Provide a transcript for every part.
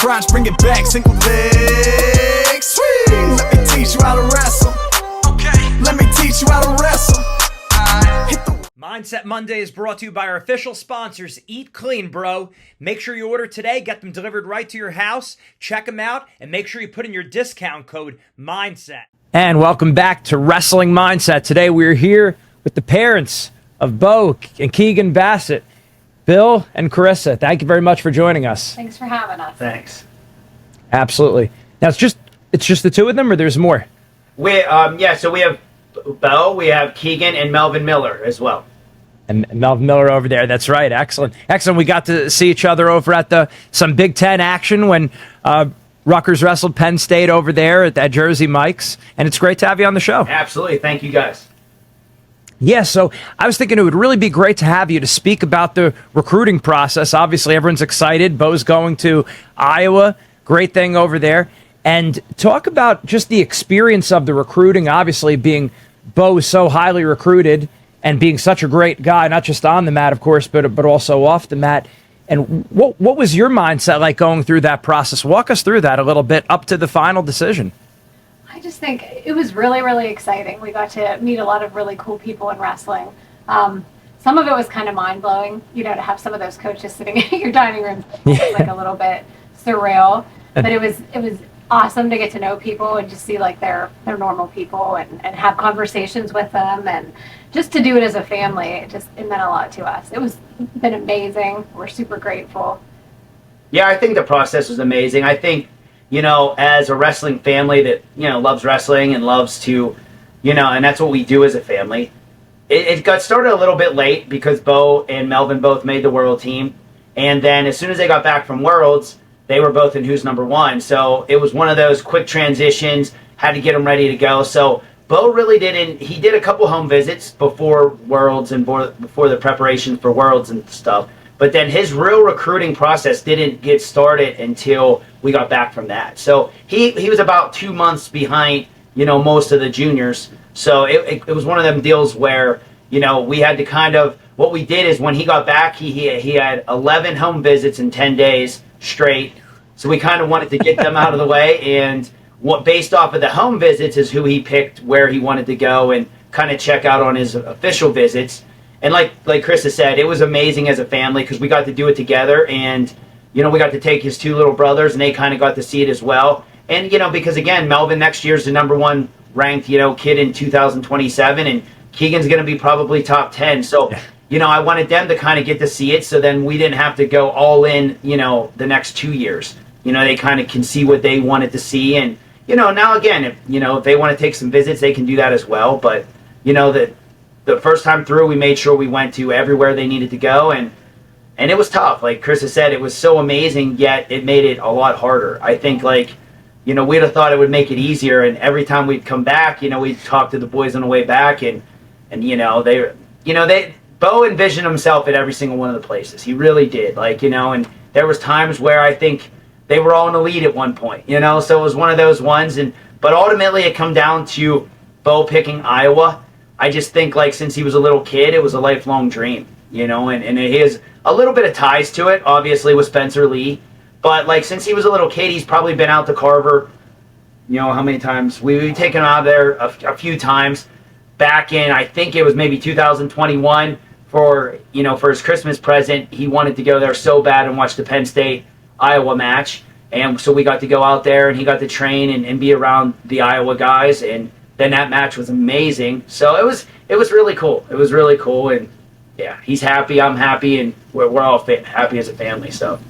crunch, bring it back, single leg swing. Let me teach you how to wrestle. Okay. Let me teach you how to wrestle. Mindset Monday is brought to you by our official sponsors, Eat Clean, bro. Make sure you order today, get them delivered right to your house, check them out, and make sure you put in your discount code MINDSET. And welcome back to Wrestling Mindset. Today we're here with the parents of Bo and Keegan Bassett, Bill and Carissa. Thank you very much for joining us. Thanks for having us. Thanks. Absolutely. Now it's just the two of them, or there's more? So we have Bo, we have Keegan, and Melvin Miller as well. And Melvin Miller over there. That's right. Excellent. We got to see each other over at some Big Ten action when Rutgers wrestled Penn State over there at Jersey Mike's. And it's great to have you on the show. Absolutely. Thank you, guys. Yeah, so I was thinking it would really be great to have you to speak about the recruiting process. Obviously, everyone's excited. Bo's going to Iowa. Great thing over there. And talk about just the experience of the recruiting, obviously being Bo so highly recruited and being such a great guy, not just on the mat, of course, but also off the mat. And what was your mindset like going through that process? Walk us through that a little bit up to the final decision. I just think it was really, really exciting. We got to meet a lot of really cool people in wrestling. Some of it was kind of mind-blowing, to have some of those coaches sitting in your dining room. It was like a little bit surreal, but it was awesome to get to know people and just see like they're normal people and have conversations with them, and just to do it as a family, it meant a lot to us. It's been amazing. We're super grateful. Yeah, I think the process was amazing. I think, as a wrestling family that, loves wrestling and loves to, and that's what we do as a family. It got started a little bit late because Bo and Melvin both made the World team. And then as soon as they got back from Worlds, they were both in Who's Number One. So it was one of those quick transitions, had to get them ready to go. So Bo really he did a couple home visits before Worlds and before the preparation for Worlds and stuff. But then his real recruiting process didn't get started until we got back from that. So he was about 2 months behind, most of the juniors. So it was one of them deals where, we had to kind of, what we did is when he got back, he had 11 home visits in 10 days straight. So we kind of wanted to get them out of the way, and based off of the home visits is who he picked where he wanted to go and kind of check out on his official visits. And like Krista said, it was amazing as a family because we got to do it together, and we got to take his two little brothers and they kind of got to see it as well. And because again, Melvin next year's the number one ranked kid in 2027, and Keegan's going to be probably top 10. So I wanted them to kind of get to see it, so then we didn't have to go all in the next 2 years. They kind of can see what they wanted to see, and now again, if they want to take some visits, they can do that as well. But the first time through, we made sure we went to everywhere they needed to go, and it was tough. Like Chris has said, it was so amazing, yet it made it a lot harder. I think we'd have thought it would make it easier, and every time we'd come back, we'd talk to the boys on the way back, and Bo envisioned himself at every single one of the places. He really did. And there was times where I think they were all in the lead at one point, so it was one of those ones. But ultimately it come down to Bo picking Iowa. I just think since he was a little kid, it was a lifelong dream, and he has a little bit of ties to it, obviously, with Spencer Lee. But since he was a little kid, he's probably been out to Carver, how many times? We've taken him out there a few times. Back in, I think it was maybe 2021, for his Christmas present, he wanted to go there so bad and watch the Penn State Iowa match, and so we got to go out there and he got to train and be around the Iowa guys, and then that match was amazing. So it was really cool. It was really cool, and yeah, he's happy, I'm happy, and we're all happy as a family. So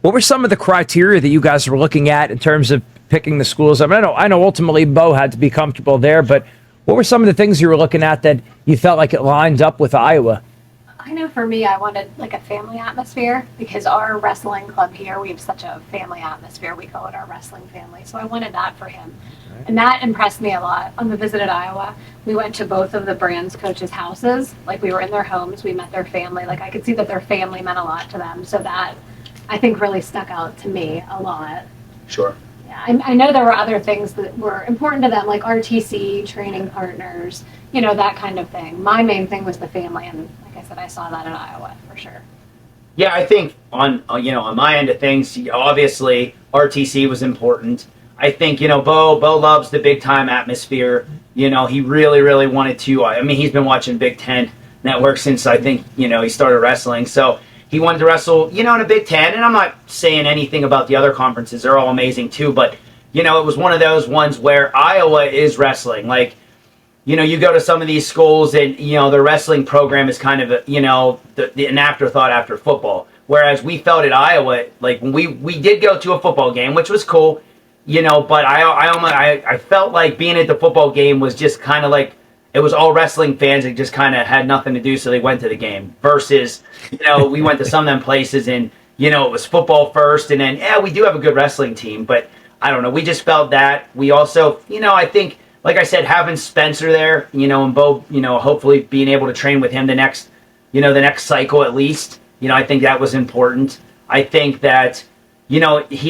what were some of the criteria that you guys were looking at in terms of picking the schools? I know ultimately Bo had to be comfortable there, but what were some of the things you were looking at that you felt like it lined up with Iowa? I know for me, I wanted a family atmosphere, because our wrestling club here, we have such a family atmosphere. We call it our wrestling family. So I wanted that for him. Right. And that impressed me a lot. On the visit at Iowa, we went to both of the brands' coaches' houses. We were in their homes. We met their family. I could see that their family meant a lot to them. So that, I think, really stuck out to me a lot. Sure. I know there were other things that were important to them, like RTC, training partners, that kind of thing. My main thing was the family, and like I said, I saw that in Iowa for sure. Yeah, I think on on my end of things, obviously RTC was important. I think Bo loves the big time atmosphere. He really wanted to. I mean, he's been watching Big Ten Network since I think he started wrestling. So he wanted to wrestle in a Big Ten. And I'm not saying anything about the other conferences; they're all amazing too. But it was one of those ones where Iowa is wrestling. Like you go to some of these schools and their wrestling program is kind of an afterthought after football. Whereas we felt at Iowa, like when we did go to a football game, which was cool. But I felt like being at the football game was just kind of like it was all wrestling fans that just kind of had nothing to do, so they went to the game. Versus, we went to some of them places and it was football first, and then we do have a good wrestling team, but I don't know. We just felt that we also, I think, like I said, having Spencer there, and Bo, hopefully being able to train with him the next cycle at least. I think that was important. I think that. He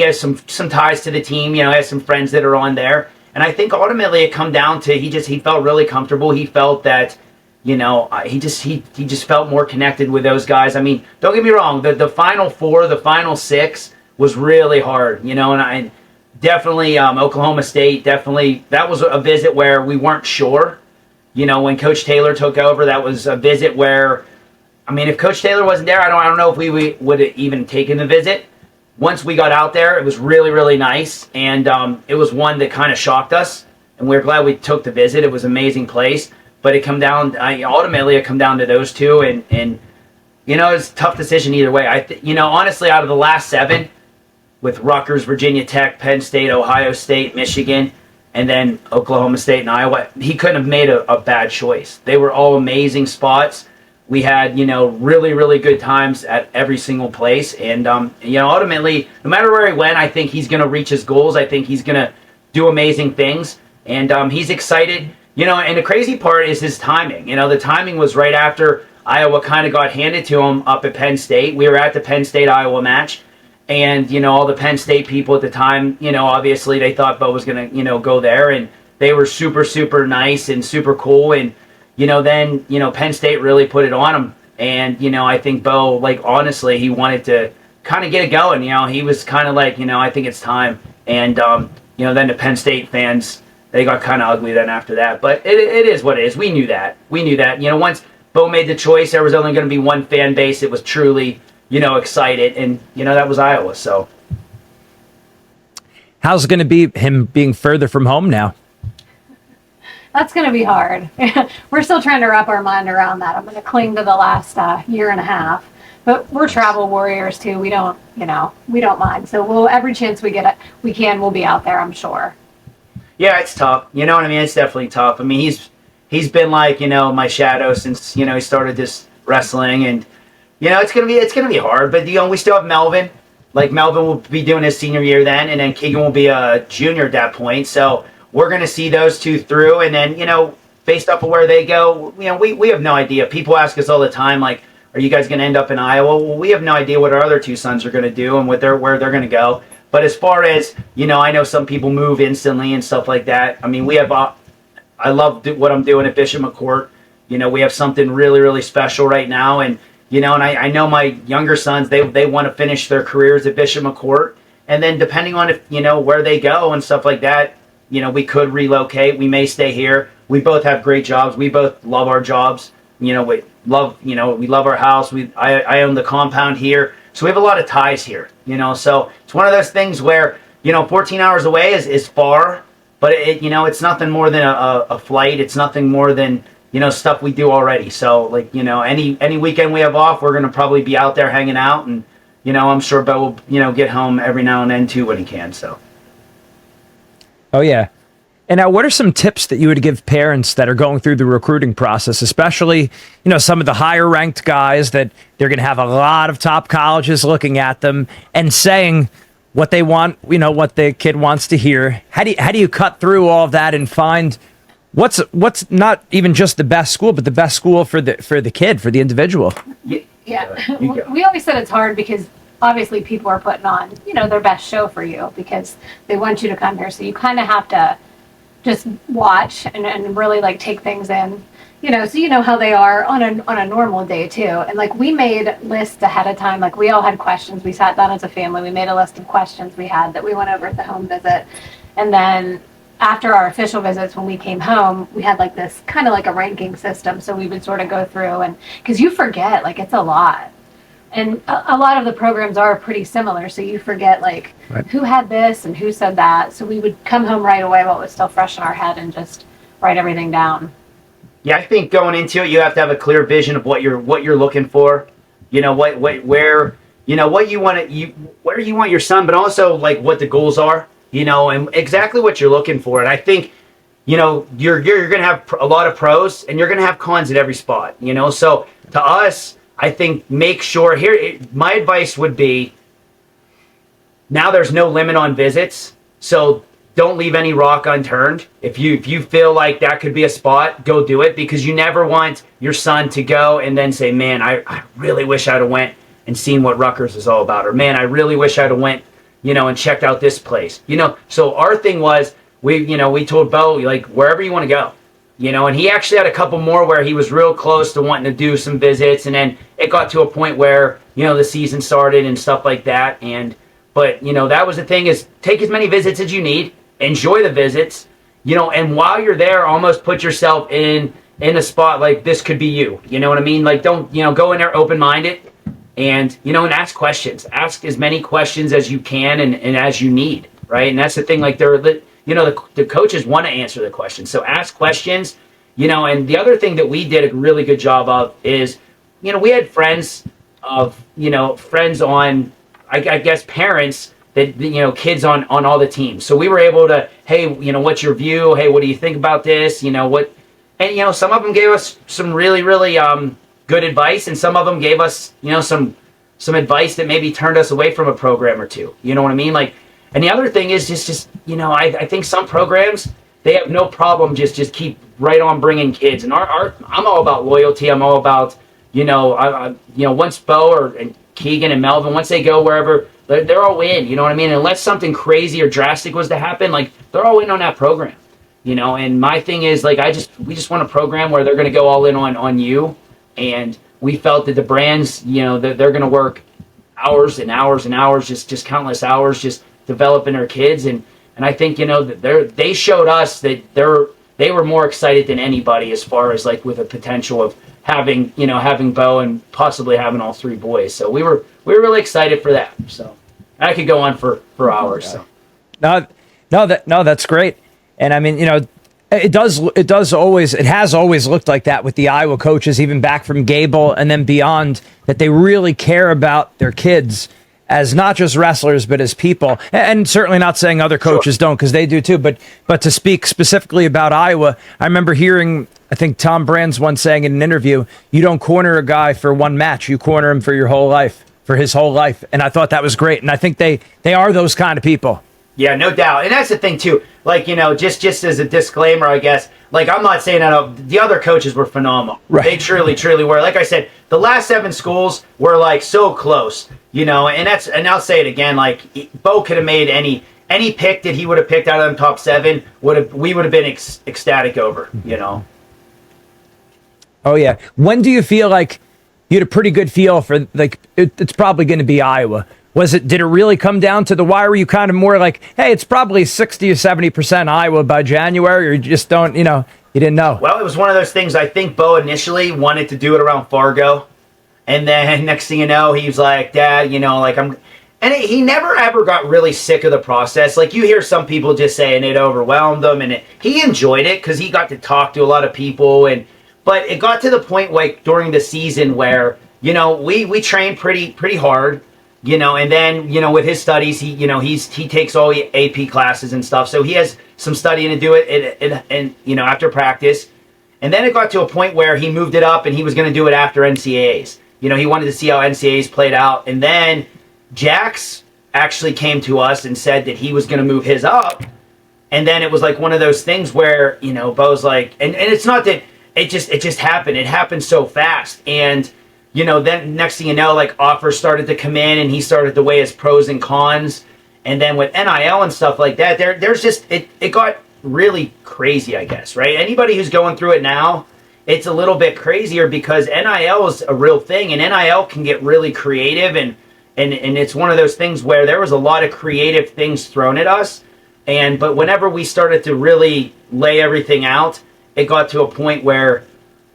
has some ties to the team. He has some friends that are on there, and I think ultimately it come down to he felt really comfortable. He felt that he just felt more connected with those guys. I mean, don't get me wrong. The Final Four, the Final Six was really hard. And I definitely Oklahoma State. Definitely that was a visit where we weren't sure. When Coach Taylor took over, that was a visit where, I mean, if Coach Taylor wasn't there, I don't know if we would have even taken the visit. Once we got out there, it was really nice, and it was one that kind of shocked us, and we were glad we took the visit. It was an amazing place, but ultimately it come down to those two, and it's a tough decision either way. Honestly, out of the last 7, with Rutgers, Virginia Tech, Penn State, Ohio State, Michigan, and then Oklahoma State and Iowa, he couldn't have made a bad choice. They were all amazing spots. We had, really good times at every single place. And, ultimately, no matter where he went, I think he's going to reach his goals. I think he's going to do amazing things. And he's excited. And the crazy part is his timing. The timing was right after Iowa kind of got handed to him up at Penn State. We were at the Penn State-Iowa match. And, all the Penn State people at the time, obviously they thought Bo was going to, go there. And they were super nice and super cool. And, then, Penn State really put it on him. And, I think Bo, honestly, he wanted to kind of get it going. He was kind of like, I think it's time. And, then the Penn State fans, they got kind of ugly then after that. But it is what it is. We knew that. Once Bo made the choice, there was only going to be one fan base that was truly, excited. And, that was Iowa. So. How's it going to be him being further from home now? That's going to be hard. We're still trying to wrap our mind around that. I'm going to cling to the last year and a half. But we're travel warriors too. We don't mind. So every chance we get, we'll be out there, I'm sure. Yeah, it's tough. You know what I mean? It's definitely tough. I mean, he's been like, my shadow since, he started this wrestling, and it's going to be hard, but we still have Melvin. Like, Melvin will be doing his senior year then, and then Keegan will be a junior at that point. So we're going to see those two through, and then, based off of where they go, we have no idea. People ask us all the time, like, are you guys going to end up in Iowa? Well, we have no idea what our other two sons are going to do and where they're going to go. But as far as, I know some people move instantly and stuff like that. I mean, I love what I'm doing at Bishop McCourt. We have something really special right now, and, and I know my younger sons, they want to finish their careers at Bishop McCourt. And then depending on if, where they go and stuff like that, we could relocate. We may stay here. We both have great jobs. We both love our jobs. We love our house. I own the compound here. So we have a lot of ties here, So it's one of those things where, 14 hours away is far, but it's nothing more than a flight. It's nothing more than, stuff we do already. So any weekend we have off, we're going to probably be out there hanging out, and, I'm sure Bo will, get home every now and then too when he can. So. Oh, yeah. And now, what are some tips that you would give parents that are going through the recruiting process, especially, some of the higher ranked guys that they're going to have a lot of top colleges looking at them and saying what they want, what the kid wants to hear? How do you cut through all of that and find what's not even just the best school, but the best school for the kid, for the individual? Yeah. We always said it's hard because obviously people are putting on, their best show for you because they want you to come here. So you kind of have to just watch and really take things in. so you know how they are on a normal day too. And like we made lists ahead of time. Like we all had questions. We sat down as a family. We made a list of questions we had that we went over at the home visit. And then after our official visits, when we came home, we had like this kind of like a ranking system. So we would sort of go through, and because you forget, like it's a lot. And a lot of the programs are pretty similar. So you forget like who had this and who said that. So we would come home right away while it was still fresh in our head and just write everything down. Yeah, I think going into it, you have to have a clear vision of what you're looking for. Where you want your son, but also like what the goals are. And exactly what you're looking for. And I think, you're going to have a lot of pros and you're going to have cons at every spot. So to us, I think make sure my advice would be, now there's no limit on visits, so don't leave any rock unturned. If you feel like that could be a spot, go do it, because you never want your son to go and then say, man, I really wish I'd have went and seen what Rutgers is all about, or man, I really wish I'd have went, and checked out this place. So our thing was, we told Bo, like, wherever you want to go. And he actually had a couple more where he was real close to wanting to do some visits, and then it got to a point where, the season started and stuff like that. But that was the thing, is take as many visits as you need, enjoy the visits, and while you're there, almost put yourself in a spot like this could be you. You know what I mean? Like, don't, go in there open-minded and, and ask questions. Ask as many questions as you can and as you need, right? And that's the thing, like the coaches want to answer the questions. So ask questions, and the other thing that we did a really good job of is, we had friends on, I guess, parents that, kids on all the teams. So we were able to, hey, what's your view? Hey, what do you think about this? And, some of them gave us some really, really good advice, and some of them gave us, some advice that maybe turned us away from a program or two. You know what I mean? Like, and the other thing is just I think some programs, they have no problem just keep right on bringing kids. And I'm all about loyalty. I'm all about, once Bo and Keegan and Melvin, once they go wherever, they're all in. You know what I mean? Unless something crazy or drastic was to happen, like, they're all in on that program. And my thing is, like, we just want a program where they're going to go all in on you. And we felt that the brands, they're going to work hours and hours and hours, just countless hours, just developing their kids. And I think, that they showed us that they were more excited than anybody, as far as like with the potential of having Bo and possibly having all three boys. So we were really excited for that. So I could go on for hours. So that's great. And I mean, it has always looked like that with the Iowa coaches, even back from Gable and then beyond, that they really care about their kids as not just wrestlers, but as people. And certainly not saying other coaches don't, because they do too. But to speak specifically about Iowa, I remember hearing, I think Tom Brands once saying in an interview, you don't corner a guy for one match, you corner him for your whole life, for his whole life. And I thought that was great. And I think they are those kind of people. Yeah, no doubt. And that's the thing too. Like, just as a disclaimer, I guess, like, I'm not saying that the other coaches were phenomenal. Right. They truly, truly were. Like I said, the last 7 schools were like so close, and I'll say it again, like, Bo could have made any pick that he would have picked out of them top 7 we would have been ecstatic over, Oh yeah. When do you feel like you had a pretty good feel for, like, it's probably going to be Iowa? Did it really come down to the wire? Were you kind of more like, hey, it's probably 60 or 70% Iowa by January, or you just don't, you didn't know? Well, it was one of those things. I think Bo initially wanted to do it around Fargo. And then next thing you know, he's like, Dad, and he never ever got really sick of the process. Like, you hear some people just saying it overwhelmed him, and he enjoyed it because he got to talk to a lot of people. But it got to the point, like, during the season where, we trained pretty hard. And then, with his studies, he takes all AP classes and stuff. So he has some studying to do it after practice. And then it got to a point where he moved it up and he was going to do it after NCAAs. He wanted to see how NCAAs played out. And then Jax actually came to us and said that he was going to move his up. And then it was like one of those things where, Bo's like, and it's not that it just happened. It happened so fast. And then next thing you know, like, offers started to come in and he started to weigh his pros and cons. And then with NIL and stuff like that, there's just, it got really crazy, I guess, right? Anybody who's going through it now, it's a little bit crazier because NIL is a real thing, and NIL can get really creative, and it's one of those things where there was a lot of creative things thrown at us, but whenever we started to really lay everything out, it got to a point where,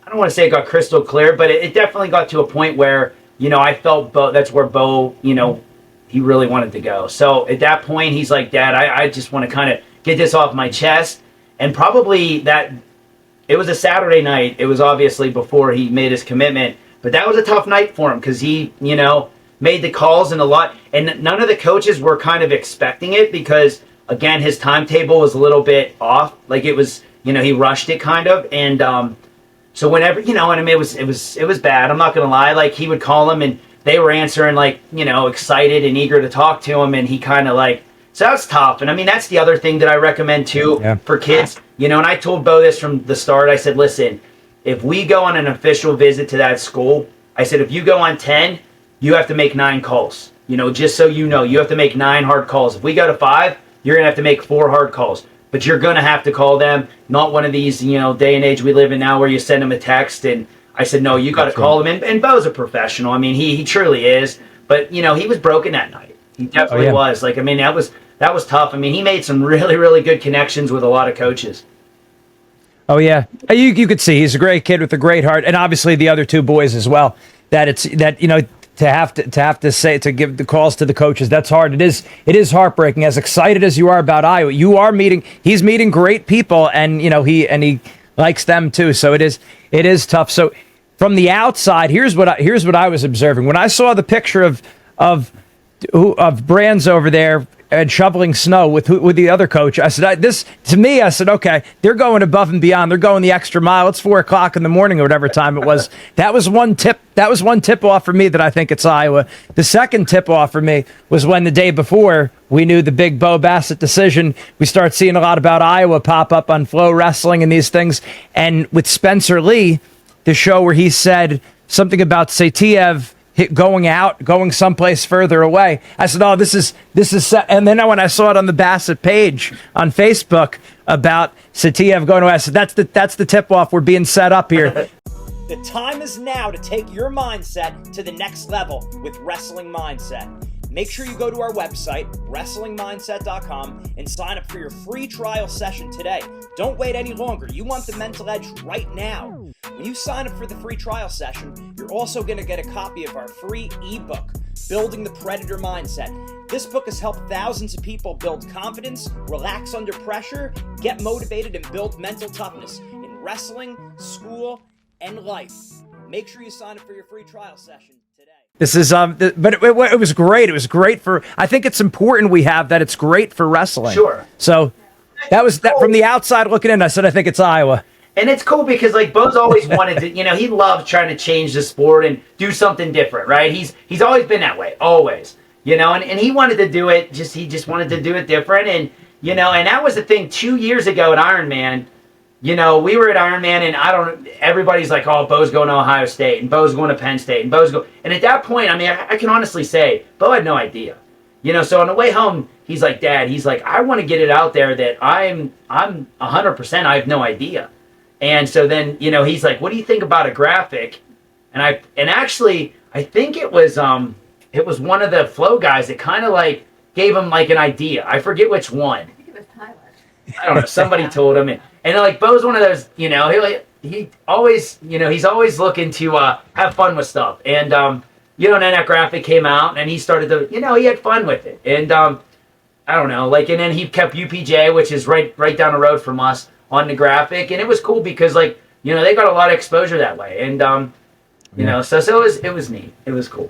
I don't want to say it got crystal clear, but it definitely got to a point where, I felt that's where Bo, he really wanted to go. So at that point, he's like, Dad, I just want to kind of get this off my chest. And probably that, it was a Saturday night. It was obviously before he made his commitment. But that was a tough night for him because he, made the calls and none of the coaches were kind of expecting it because, again, his timetable was a little bit off. Like it was, he rushed it kind of. And so whenever, and I mean, it was bad. I'm not going to lie. Like he would call him and they were answering like, excited and eager to talk to him. And he kind of like, so that's tough. And I mean, that's the other thing that I recommend too for kids, and I told Bo this from the start. I said, listen, if we go on an official visit to that school, I said, if you go on 10, you have to make 9 calls, just so you have to make 9 hard calls. If we go to 5, you're going to have to make 4 hard calls, but you're going to have to call them, not one of these, day and age we live in now where you send them a text. And I said, no, you got to call them. And Bo's a professional. I mean, he truly is, but he was broken that night. He definitely was. Like, I mean, that was tough. I mean, he made some really, really good connections with a lot of coaches. Oh yeah, you could see he's a great kid with a great heart, and obviously the other 2 boys as well. To have to say, to give the calls to the coaches, that's hard. It is heartbreaking. As excited as you are about Iowa, he's meeting great people, and he likes them too. So it is tough. So from the outside, here's what I was observing when I saw the picture of Brands over there and shoveling snow with the other coach. I said, I said, okay, they're going above and beyond. They're going the extra mile. It's 4:00 in the morning or whatever time it was. That was one tip off for me that I think it's Iowa. The second tip off for me was when the day before we knew the big Bo Bassett decision. We start seeing a lot about Iowa pop up on Flow Wrestling and these things. And with Spencer Lee, the show where he said something about Saitiev going someplace further away. I said, oh, this is set. And then when I saw it on the Bassett page on Facebook about Saitiev going away, I said, that's the tip off. We're being set up here. The time is now to take your mindset to the next level with Wrestling Mindset. Make sure you go to our website, WrestlingMindset.com, and sign up for your free trial session today. Don't wait any longer. You want the mental edge right now. When you sign up for the free trial session, you're also going to get a copy of our free ebook, Building the Predator Mindset. This book has helped thousands of people build confidence, relax under pressure, get motivated, and build mental toughness in wrestling, school, and life. Make sure you sign up for your free trial session today. This is but it was great. It was great for. I think it's important we have that. It's great for wrestling. Sure. So that was that from the outside looking in. I said I think it's Iowa. And it's cool because like Bo's always wanted to. He loved trying to change the sport and do something different, right? He's always been that way, always. And he wanted to do it. He just wanted to do it different, and and that was the thing 2 years ago at Ironman. We were at Ironman, and everybody's like, oh, Bo's going to Ohio State, and Bo's going to Penn State, and and at that point, I mean, I can honestly say, Bo had no idea. So on the way home, he's like, Dad, I want to get it out there that I'm 100%, I have no idea. And so then, he's like, what do you think about a graphic? And actually, I think it was one of the Flow guys that kind of like gave him like an idea. I forget which one. I think it was Tyler. I don't know. Somebody told him. And like Bo's one of those, he always, he's always looking to have fun with stuff. And, and then that graphic came out and he started to, he had fun with it. And I don't know, and then he kept UPJ, which is right down the road from us, on the graphic. And it was cool because they got a lot of exposure that way. And, so it was neat. It was cool.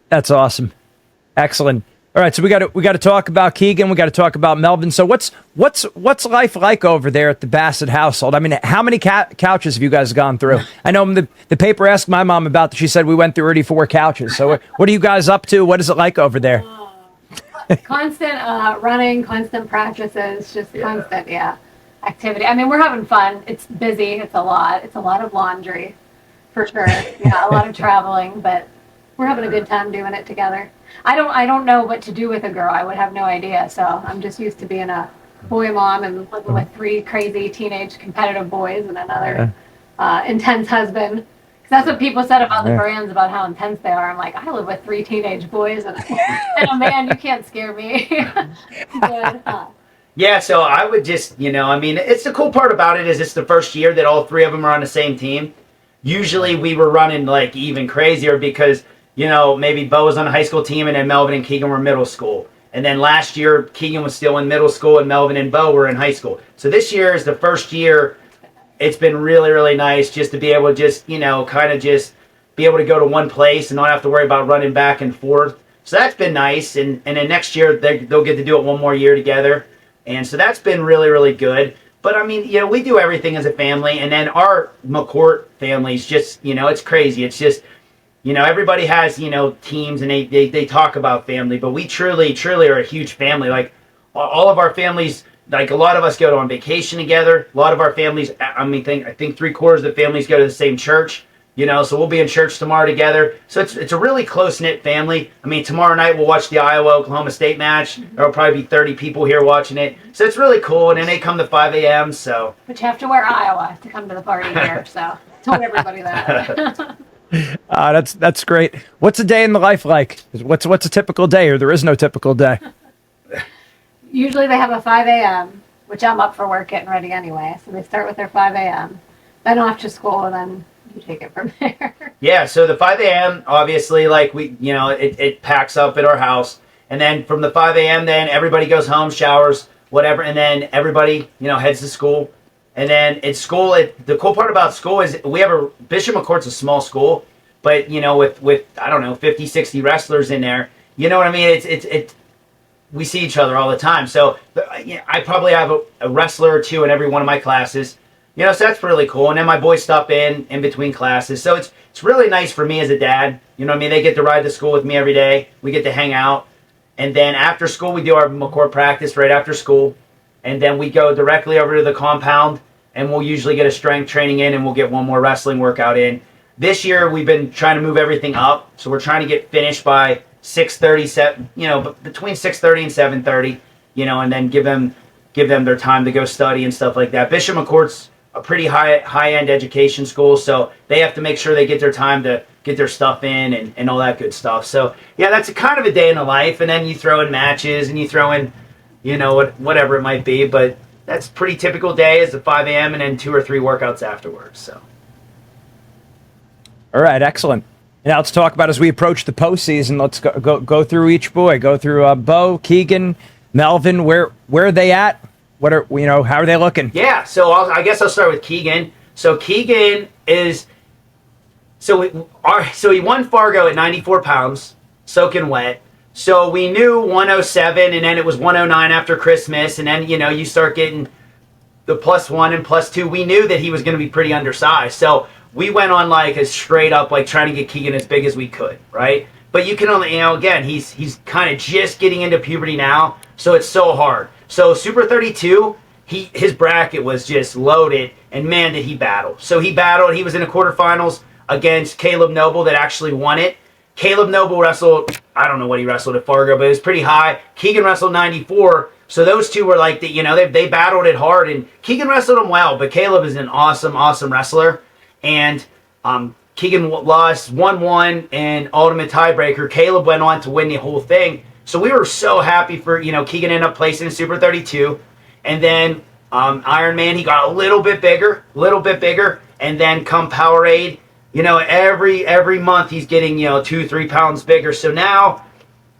That's awesome. Excellent. All right, so we got to talk about Keegan. We got to talk about Melvin. So what's life like over there at the Bassett household? I mean, how many couches have you guys gone through? I know the paper asked my mom about that. She said we went through 34 couches. So what are you guys up to? What is it like over there? Constant running, constant practices, just constant activity. I mean, we're having fun. It's busy. It's a lot. It's a lot of laundry, for sure. Yeah, a lot of traveling, but we're having a good time doing it together. I don't know what to do with a girl. I would have no idea. So I'm just used to being a boy mom and living with 3 crazy teenage competitive boys and another intense husband. 'Cause that's what people said about the brands, about how intense they are. I'm like, I live with 3 teenage boys and a man. You can't scare me. But, yeah, so I would just, I mean, it's the cool part about it is it's the first year that all 3 of them are on the same team. Usually we were running like even crazier because, maybe Bo was on a high school team and then Melvin and Keegan were middle school. And then last year, Keegan was still in middle school and Melvin and Bo were in high school. So this year is the first year. It's been really, really nice just to be able to just, kind of just be able to go to one place and not have to worry about running back and forth. So that's been nice. And then next year, they'll get to do it one more year together. And so that's been really, really good. But, I mean, we do everything as a family. And then our McCourt family's just, it's crazy. It's just, everybody has, teams and they talk about family. But we truly, truly are a huge family. Like, all of our families, like, a lot of us go on vacation together. A lot of our families, I think 3/4 of the families go to the same church. So we'll be in church tomorrow together. So it's a really close-knit family. I mean, tomorrow night we'll watch the Iowa-Oklahoma State match. There will probably be 30 people here watching it. So it's really cool. And then they come to 5 a.m., so. But you have to wear Iowa to come to the party here, so told everybody that. That's great. What's a day in the life like? What's a typical day, or there is no typical day? Usually they have a 5 a.m., which I'm up for work getting ready anyway. So they start with their 5 a.m., then off to school, and then you take it from there. Yeah, so the 5 a.m., obviously, like, it packs up at our house. And then from the 5 a.m., then everybody goes home, showers, whatever, and then everybody, heads to school. And then at school, the cool part about school is we have Bishop McCourt's a small school, but, with I don't know, 50, 60 wrestlers in there, you know what I mean? We see each other all the time. So I probably have a wrestler or 2 in every one of my classes. So that's really cool. And then my boys stop in between classes. So it's really nice for me as a dad. You know what I mean? They get to ride to school with me every day. We get to hang out. And then after school, we do our McCourt practice right after school. And then we go directly over to the compound. And we'll usually get a strength training in and we'll get one more wrestling workout in. This year, we've been trying to move everything up. So we're trying to get finished by 6:30, between 6:30 and 7:30, and then give them their time to go study and stuff like that. Bishop McCourt's a pretty high-end education school, so they have to make sure they get their time to get their stuff in and all that good stuff. So, yeah, that's kind of a day in the life, and then you throw in matches and you throw in, whatever it might be, but that's a pretty typical day is the 5 a.m. and then 2 or 3 workouts afterwards. So. All right, excellent. Now let's talk about, as we approach the postseason, let's go through each boy. Go through Bo, Keegan, Melvin. Where are they at? What are how are they looking? Yeah, so I guess I'll start with Keegan. So Keegan is he won Fargo at 94 pounds, soaking wet. So we knew 107, and then it was 109 after Christmas, and then you start getting the +1 and +2. We knew that he was going to be pretty undersized. So we went on like a straight up like trying to get Keegan as big as we could, right? But you can only, again, he's kind of just getting into puberty now, so it's so hard. So Super 32, his bracket was just loaded, and man, did he battle. So he battled. He was in the quarterfinals against Caleb Noble that actually won it. Caleb Noble wrestled, I don't know what he wrestled at Fargo, but it was pretty high. Keegan wrestled 94. So those two were like, they battled it hard, and Keegan wrestled him well, but Caleb is an awesome, awesome wrestler. And Keegan lost 1-1 and ultimate tiebreaker. Caleb went on to win the whole thing. So we were so happy for, Keegan ended up placing in Super 32. And then Iron Man, he got a little bit bigger. And then come Powerade, every month he's getting, 2-3 pounds bigger. So now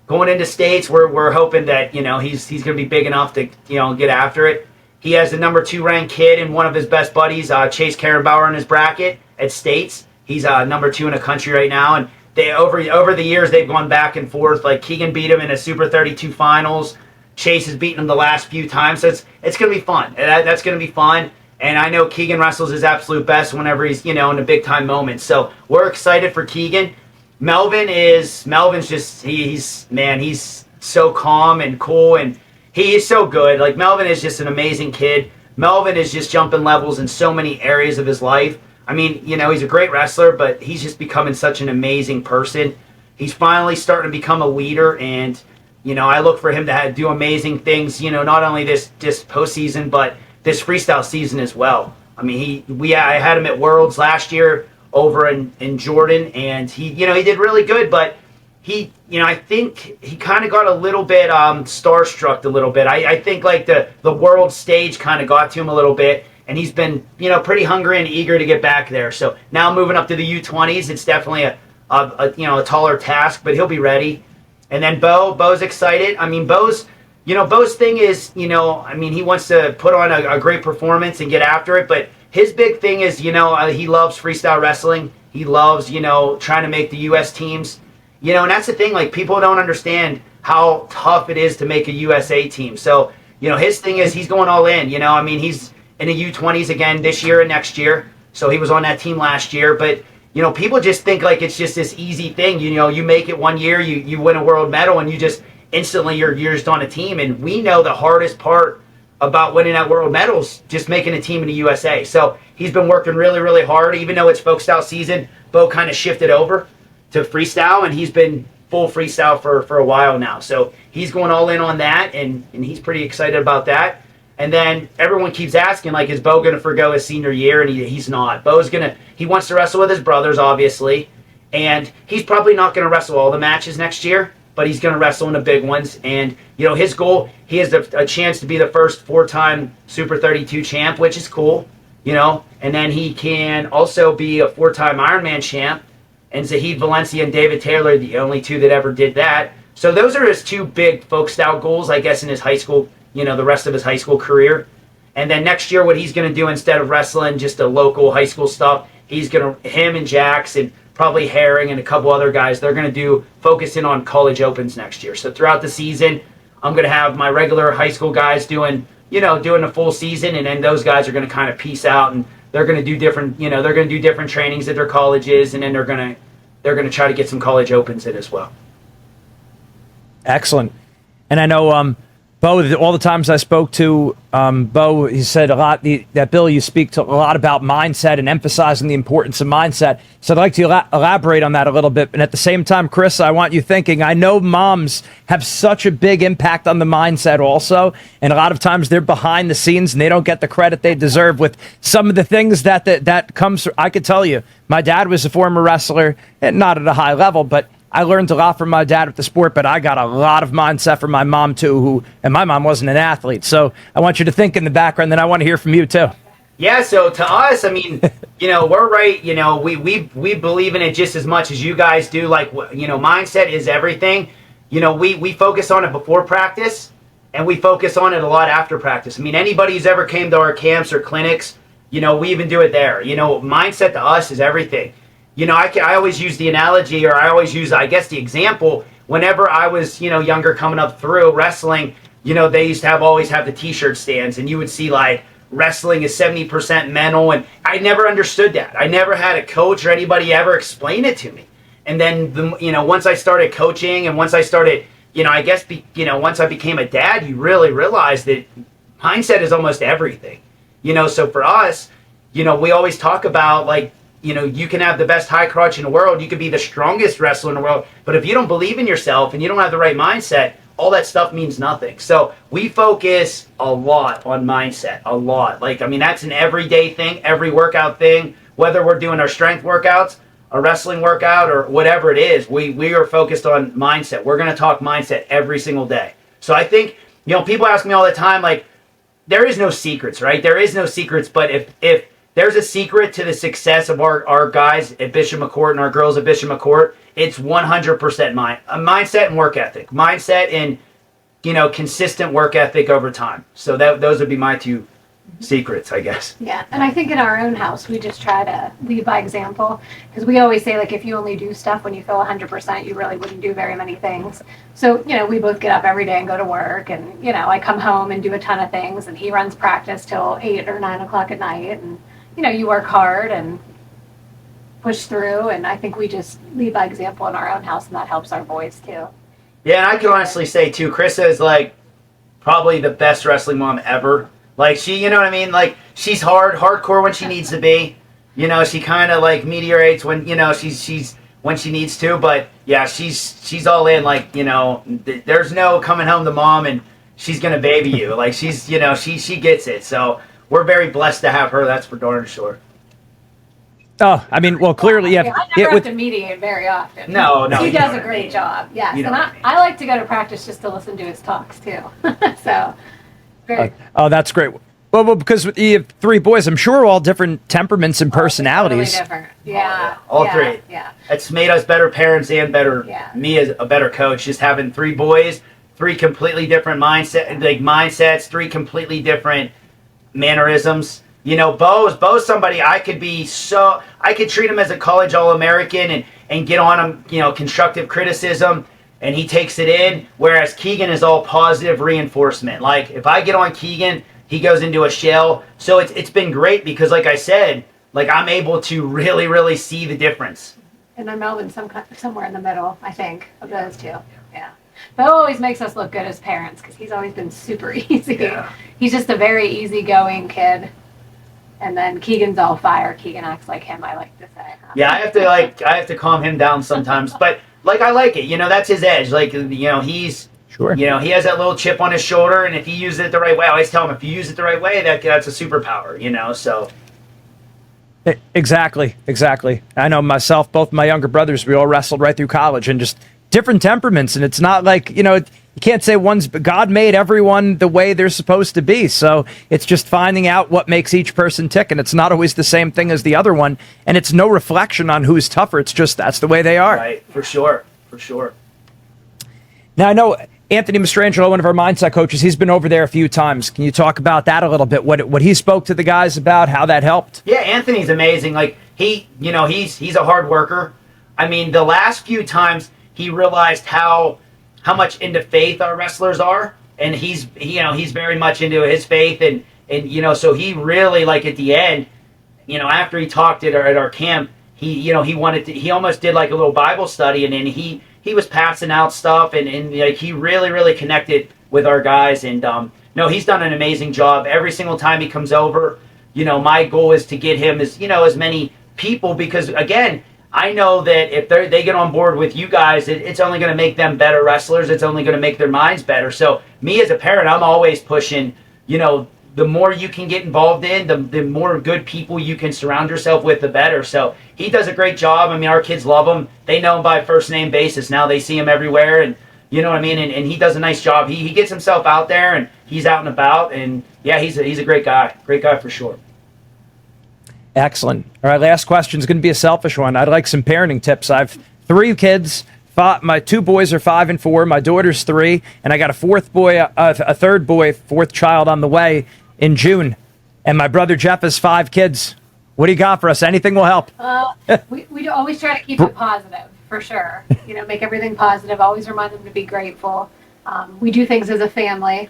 going into states, we're hoping that, he's going to be big enough to, get after it. He has the number 2 ranked kid and one of his best buddies, Chase Karenbauer, in his bracket at States. He's number 2 in the country right now. And they over the years, they've gone back and forth. Like Keegan beat him in the Super 32 finals. Chase has beaten him the last few times. So it's going to be fun. That's going to be fun. And I know Keegan wrestles his absolute best whenever he's, in the big time moments. So we're excited for Keegan. Melvin's just, he's so calm and cool, and he is so good. Like, Melvin is just an amazing kid. Melvin is just jumping levels in so many areas of his life. I mean, he's a great wrestler, but he's just becoming such an amazing person. He's finally starting to become a leader, and, I look for him to do amazing things, not only this postseason, but this freestyle season as well. I mean, I had him at Worlds last year over in Jordan, and he did really good, but I think he kind of got a little bit starstruck a little bit. I think like the world stage kind of got to him a little bit, and he's been, pretty hungry and eager to get back there. So now moving up to the U20s, it's definitely a taller task, but he'll be ready. And then Bo's excited. I mean, Bo's thing is, he wants to put on a great performance and get after it, but his big thing is, he loves freestyle wrestling. He loves, trying to make the U.S. teams. And that's the thing, like, people don't understand how tough it is to make a USA team. So, his thing is he's going all in, he's in the U20s again this year and next year. So he was on that team last year. But, people just think like it's just this easy thing. You make it one year, you win a world medal, and you just instantly you're just on a team. And we know the hardest part about winning that world medal is just making a team in the USA. So he's been working really, really hard. Even though it's folk style season, Bo kind of shifted over to freestyle, and he's been full freestyle for a while now. So he's going all in on that, and he's pretty excited about that. And then everyone keeps asking, like, is Bo going to forgo his senior year? And he's not. He wants to wrestle with his brothers, obviously, and he's probably not going to wrestle all the matches next year, but he's going to wrestle in the big ones. And, his goal, he has a chance to be the first 4-time Super 32 champ, which is cool, and then he can also be a 4-time Ironman champ. And Zahid Valencia and David Taylor, the only 2 that ever did that. So those are his 2 big folk style goals, I guess, in his high school, the rest of his high school career. And then next year, what he's going to do instead of wrestling just the local high school stuff, him and Jax and probably Herring and a couple other guys, they're going to focus in on college opens next year. So throughout the season, I'm going to have my regular high school guys doing the full season, and then those guys are going to kind of piece out, and they're going to do different trainings at their colleges, and then they're going to try to get some college opens in as well. Excellent. And I know Bo, all the times I spoke to Bo, he said a lot that, Bill, you speak to a lot about mindset and emphasizing the importance of mindset. So I'd like to elaborate on that a little bit. And at the same time, Chris, I want you thinking, I know moms have such a big impact on the mindset also. And a lot of times they're behind the scenes and they don't get the credit they deserve with some of the things that comes through. I could tell you, my dad was a former wrestler, and not at a high level, but I learned a lot from my dad with the sport, but I got a lot of mindset from my mom too, and my mom wasn't an athlete. So I want you to think in the background, then I want to hear from you too. Yeah, so to us, I mean, we're right, we believe in it just as much as you guys do. Like, mindset is everything. We focus on it before practice, and we focus on it a lot after practice. I mean, anybody who's ever came to our camps or clinics, we even do it there. Mindset to us is everything. I always use the analogy, or I always use, I guess, the example. Whenever I was, younger, coming up through wrestling, they used to always have the T-shirt stands, and you would see like wrestling is 70% mental, and I never understood that. I never had a coach or anybody ever explain it to me. And then, once I started coaching, and once I started, once I became a dad, you really realize that mindset is almost everything. So for us, we always talk about like, you can have the best high crotch in the world. You could be the strongest wrestler in the world. But if you don't believe in yourself and you don't have the right mindset, all that stuff means nothing. So we focus a lot on mindset, a lot. Like, I mean, that's an everyday thing, every workout thing, whether we're doing our strength workouts, a wrestling workout, or whatever it is, we are focused on mindset. We're going to talk mindset every single day. So I think, people ask me all the time, like, there is no secrets, right? There is no secrets, but if there's a secret to the success of our guys at Bishop McCourt and our girls at Bishop McCourt, it's 100% mindset and work ethic. Mindset and, consistent work ethic over time. So those would be my 2 secrets, I guess. Yeah, and I think in our own house, we just try to lead by example, because we always say, like, if you only do stuff when you feel 100%, you really wouldn't do very many things. So, we both get up every day and go to work, and, I come home and do a ton of things, and he runs practice till 8 or 9 o'clock at night, and you work hard and push through, and I think we just lead by example in our own house, and that helps our boys too. Yeah, and I can honestly say too, Krista is like probably the best wrestling mom ever. Like, she, you know what I mean? Like, she's hardcore when she needs to be. She kind of like meteorates when, she's when she needs to. But yeah, she's all in. Like, there's no coming home to mom and she's gonna baby you. Like, she's, she gets it. So we're very blessed to have her. That's for darn sure. Oh, I mean, well, clearly, yeah. I never have to mediate very often. No, he does a great job. Yes, and I like to go to practice just to listen to his talks too. So, very. Oh, that's great. Well, because you have 3 boys, I'm sure all different temperaments and personalities. Totally different. Yeah. All 3. Yeah. It's made us better parents and me as a better coach. Just having 3 boys, 3 completely different mindsets, 3 completely different mannerisms. Bo's somebody I could treat him as a college All-American and get on him, constructive criticism, and he takes it in, whereas Keegan is all positive reinforcement. Like, if I get on Keegan, he goes into a shell. So it's been great because, like I said, like, I'm able to really, really see the difference. And then Melvin's somewhere in the middle, I think, of those 2. Yeah. Bo always makes us look good as parents because he's always been super easy. Yeah. He's just a very easygoing kid. And then Keegan's all fire. Keegan acts like him, I like to say. Yeah, I have to calm him down sometimes, but like, I like it. That's his edge. Like, he's sure. He has that little chip on his shoulder, and if he uses it the right way, I always tell him, if you use it the right way, that's a superpower. So. Exactly. I know myself, both my younger brothers, we all wrestled right through college, and just different temperaments, and it's not like, you can't say God made everyone the way they're supposed to be. So it's just finding out what makes each person tick. And it's not always the same thing as the other one. And it's no reflection on who's tougher. It's just that's the way they are. Right. For sure. Now, I know Anthony Mastrangelo, one of our mindset coaches, he's been over there a few times. Can you talk about that a little bit? What he spoke to the guys about, how that helped? Yeah, Anthony's amazing. Like, he's a hard worker. I mean, the last few times he realized how much into faith our wrestlers are, and he's very much into his faith, and so he really, like, at the end, after he talked at our camp, he almost did like a little Bible study, and then he was passing out stuff, and like, he really, really connected with our guys, and he's done an amazing job every single time he comes over. My goal is to get him as many people, because again, I know that if they get on board with you guys, it's only going to make them better wrestlers. It's only going to make their minds better. So me as a parent, I'm always pushing, the more you can get involved in, the more good people you can surround yourself with, the better. So he does a great job. I mean, our kids love him. They know him by first name basis. Now they see him everywhere, and you know what I mean? And he does a nice job. He gets himself out there, and he's out and about. And yeah, he's a great guy. Great guy for sure. Excellent. All right, last question is going to be a selfish one. I'd like some parenting tips. I've 3 kids. My 2 boys are 5 and 4. My daughter's 3, and I got a 4th boy, a 3rd boy, 4th child on the way in June. And my brother Jeff has 5 kids. What do you got for us? Anything will help. We always try to keep it positive, for sure. Make everything positive. Always remind them to be grateful. We do things as a family.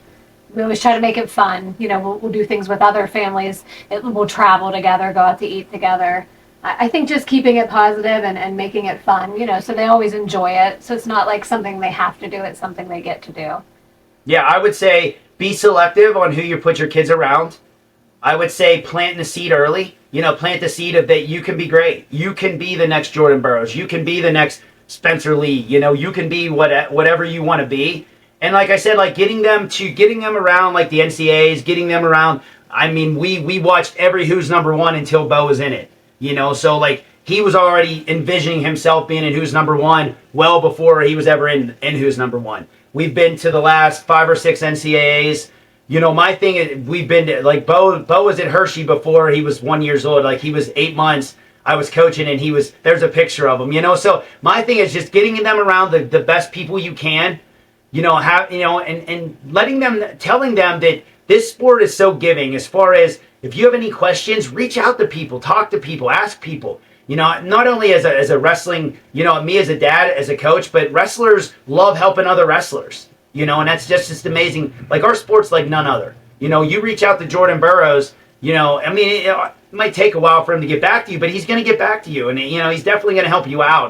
We always try to make it fun. We'll do things with other families. We'll travel together, go out to eat together. I think just keeping it positive and making it fun, so they always enjoy it. So it's not like something they have to do. It's something they get to do. Yeah, I would say be selective on who you put your kids around. I would say plant the seed early. Plant the seed of that you can be great. You can be the next Jordan Burroughs. You can be the next Spencer Lee. You can be whatever you want to be. And like I said, like getting them around like the NCAAs, getting them around. I mean, we watched every Who's Number One until Bo was in it. So like he was already envisioning himself being in Who's Number One well before he was ever in Who's Number One. We've been to the last 5 or 6 NCAAs. My thing is we've been to, like, Bo was at Hershey before he was 1 year old. Like, he was 8 months. I was coaching, and there's a picture of him. So my thing is just getting them around the best people you can. And letting them, telling them that this sport is so giving. As far as if you have any questions, reach out to people, talk to people, ask people. Not only as a wrestling, me as a dad, as a coach, but wrestlers love helping other wrestlers. And that's just amazing. Like, our sport's like none other. You reach out to Jordan Burroughs. It might take a while for him to get back to you, but he's going to get back to you, and he's definitely going to help you out.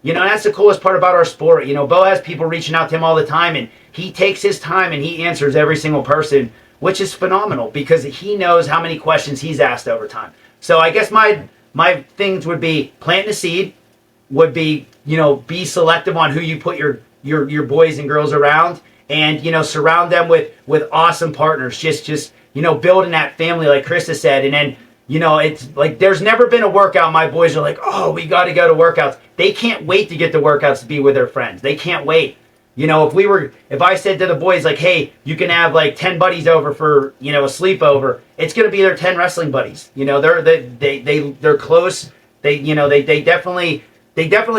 That's the coolest part about our sport. Bo has people reaching out to him all the time, and he takes his time and he answers every single person, which is phenomenal because he knows how many questions he's asked over time. So I guess my things would be plant the seed, would be, be selective on who you put your boys and girls around, and surround them with awesome partners. Just building that family, like Krista said. And then it's like there's never been a workout my boys are like, oh, we got to go to workouts. They can't wait to get the workouts to be with their friends. They can't wait. If I said to the boys, like, hey, you can have like 10 buddies over for a sleepover, it's gonna be their 10 wrestling buddies. They're close. They definitely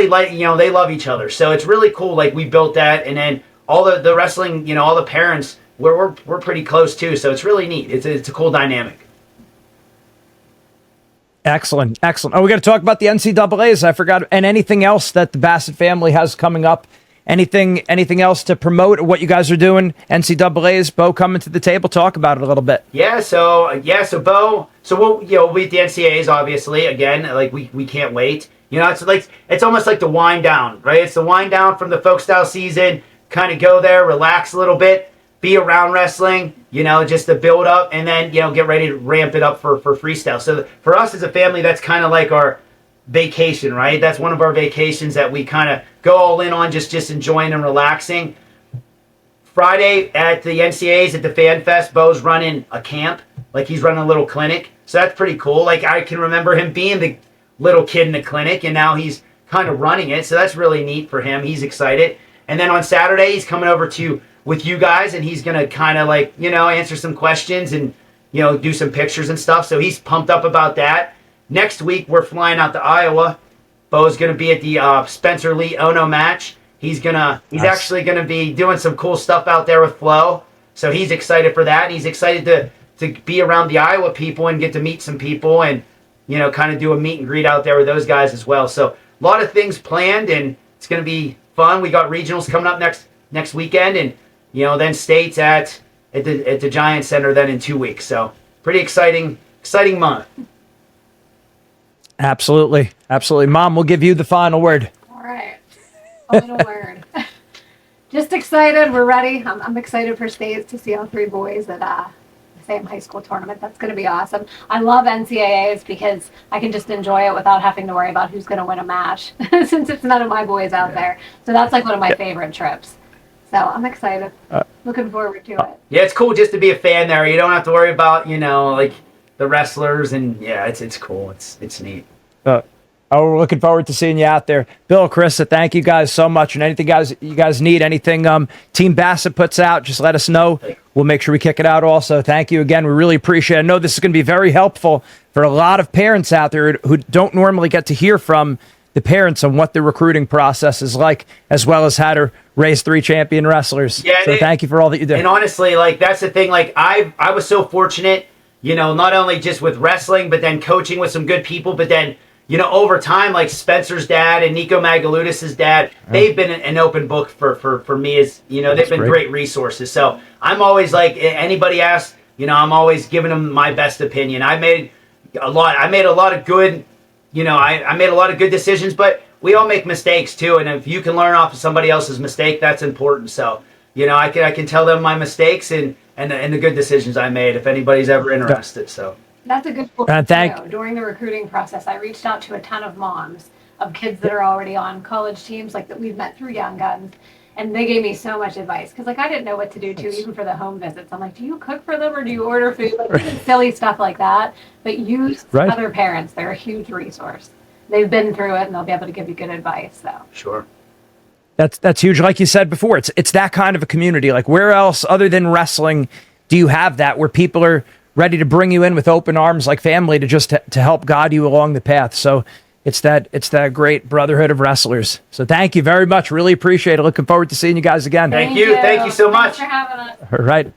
like, they love each other. So it's really cool. Like, we built that, and then all the wrestling, all the parents, we're pretty close too. So it's really neat. It's a cool dynamic. Excellent. Oh, we got to talk about the NCAAs. I forgot, and anything else that the Bassett family has coming up. Anything else to promote what you guys are doing? NCAAs, Bo, coming to the table, talk about it a little bit. So Bo, we'll be at the NCAAs, obviously. Again, like we can't wait. It's almost like the wind down, right? It's the wind down from the folk style season. Kind of go there, relax a little bit, be around wrestling, just to build up, and then get ready to ramp it up for freestyle. So for us as a family, that's kind of like our vacation, right? That's one of our vacations that we kind of go all in on, just enjoying and relaxing. Friday at the NCAAs at the Fan Fest, Bo's running a camp, like he's running a little clinic. So that's pretty cool. Like, I can remember him being the little kid in the clinic, and now he's kind of running it. So that's really neat for him. He's excited. And then on Saturday, he's coming over with you guys, and he's going to kind of like, answer some questions and, do some pictures and stuff. So he's pumped up about that. Next week, we're flying out to Iowa. Bo's going to be at the Spencer Lee Ono match. He's actually going to be doing some cool stuff out there with Flo. So he's excited for that. And he's excited to be around the Iowa people and get to meet some people and, kind of do a meet and greet out there with those guys as well. So a lot of things planned, and it's going to be fun. We got regionals coming up next weekend, and, then states at the Giant Center then in 2 weeks. So pretty exciting month. Absolutely. Mom, we'll give you the final word. All right. Final word. Just excited. We're ready. I'm excited for states to see all three boys at the same high school tournament. That's going to be awesome. I love NCAAs because I can just enjoy it without having to worry about who's going to win a match since it's none of my boys out there. So that's like one of my favorite trips. So I'm excited. Looking forward to it. Yeah, it's cool just to be a fan there. You don't have to worry about, like the wrestlers, and yeah, it's cool. It's neat. We're looking forward to seeing you out there. Bill, Krista, thank you guys so much. And anything you guys need, anything Team Bassett puts out, just let us know. We'll make sure we kick it out also. Thank you again. We really appreciate it. I know this is going to be very helpful for a lot of parents out there who don't normally get to hear from the parents on what the recruiting process is like, as well as how to raise 3 champion wrestlers. Yeah, so thank you for all that you do. And honestly, like, that's the thing. Like, I was so fortunate, not only just with wrestling, but then coaching with some good people, but then, over time, like Spencer's dad and Nico Magaludis' dad, they've been an open book for me, as, they've been great resources. So I'm always like, anybody asks, I'm always giving them my best opinion. I made a lot of good, I made a lot of good decisions, but we all make mistakes too. And if you can learn off of somebody else's mistake, that's important. So, I can tell them my mistakes and the good decisions I made if anybody's ever interested. So that's a good point. During the recruiting process, I reached out to a ton of moms of kids that are already on college teams, like that we've met through Young Guns. And they gave me so much advice because, like, I didn't know what to do too, even for the home visits. I'm like, do you cook for them or do you order food? Like, silly stuff like that. But use other parents; they're a huge resource. They've been through it, and they'll be able to give you good advice. So sure, that's huge. Like you said before, it's that kind of a community. Like, where else other than wrestling do you have that, where people are ready to bring you in with open arms, like family, to just to help guide you along the path? So it's that great brotherhood of wrestlers. So thank you very much. Really appreciate it. Looking forward to seeing you guys again. Thank you so much. Thanks for having us. All right.